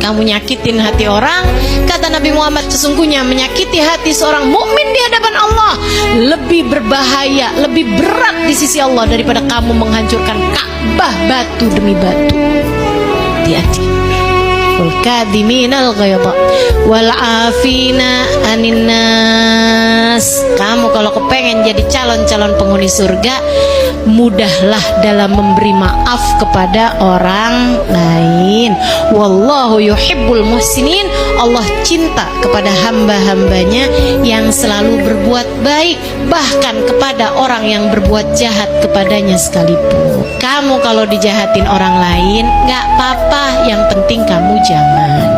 kamu nyakitin hati orang. Kata Nabi Muhammad, sesungguhnya menyakiti hati seorang mukmin di hadapan Allah lebih berbahaya, lebih berat di sisi Allah daripada kamu menghancurkan Ka'bah batu demi batu. Hati-hati. Wal kadhiminal ghaidha wal afina anin nas. Kamu kalau kepengen jadi calon-calon penghuni surga, mudahlah dalam memberi maaf kepada orang lain. Wallahu yuhibbul muhsinin. Allah cinta kepada hamba-hambanya yang selalu berbuat baik, bahkan kepada orang yang berbuat jahat kepadanya sekalipun. Kamu kalau dijahatin orang lain gak apa-apa, yang penting kamu jangan.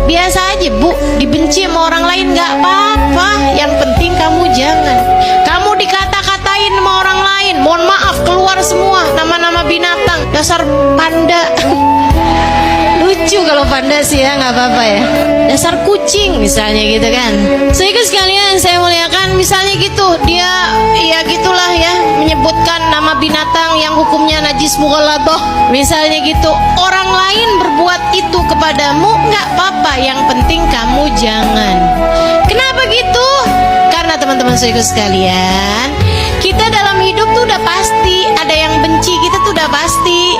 Biasa aja bu, dibenci sama orang lain gak apa-apa, yang penting kamu jangan. Kamu dikata-katain sama orang lain, mohon maaf keluar semua nama-nama binatang, dasar panda. Lucu kalau panda sih ya, nggak apa-apa ya. Dasar kucing misalnya gitu kan. Sehingga sekalian saya muliakan, misalnya gitu dia ya gitulah ya, menyebutkan nama binatang yang hukumnya najis mughalladhah misalnya gitu. Orang lain berbuat itu kepadamu nggak apa-apa, yang penting kamu jangan. Kenapa gitu? Karena teman-teman saudara sekalian, kita dalam hidup tuh udah pasti ada yang benci kita tuh udah pasti,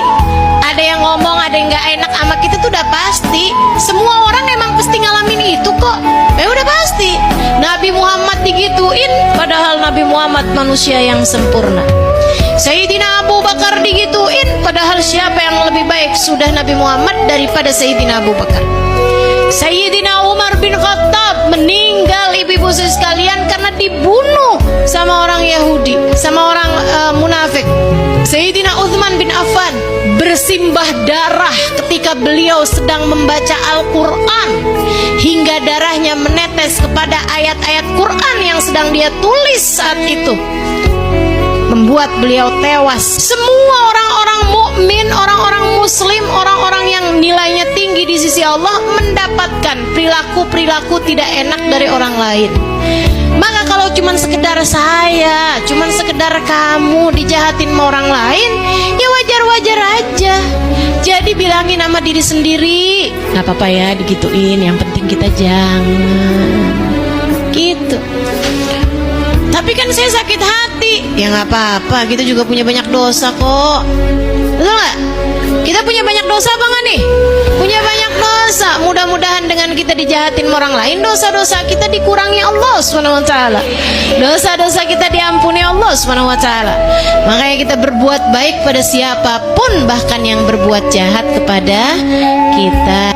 ada yang ngomong, ada yang nggak enak sama kita tuh udah pasti. Semua orang emang pasti ngalamin itu kok. Udah pasti. Nabi Muhammad digituin, padahal Nabi Muhammad manusia yang sempurna. Sayyidina Abu Bakar digituin, padahal siapa yang lebih baik sudah Nabi Muhammad daripada Sayyidina Abu Bakar. Sayyidina Umar bin Khattab meninggal, ibu-ibu sekalian, karena dibunuh sama orang Yahudi, sama orang munafik. Sayyidina Utsman bin Affan bersimbah darah ketika beliau sedang membaca Al-Quran, hingga darahnya menetes kepada ayat-ayat Quran yang sedang dia tulis saat itu, membuat beliau tewas. Semua orang-orang mukmin, orang-orang muslim, orang-orang yang nilainya tinggi di sisi Allah mendapatkan perilaku-perilaku tidak enak dari orang lain. Maka kalau cuman sekedar saya, cuman sekedar kamu dijahatin sama orang lain, ya wajar-wajar aja. Jadi bilangin sama diri sendiri, gak apa-apa ya digituin, yang penting kita jangan gitu. Tapi kan saya sakit hati, ya gak apa-apa, kita juga punya banyak dosa kok. Betul gak? Kita punya banyak dosa apa gak nih? Punya banyak dosa. Mudah-mudahan dengan kita dijahatin orang lain, dosa-dosa kita dikurangi Allah SWT. Dosa-dosa kita diampuni Allah SWT. Makanya kita berbuat baik pada siapapun, bahkan yang berbuat jahat kepada kita.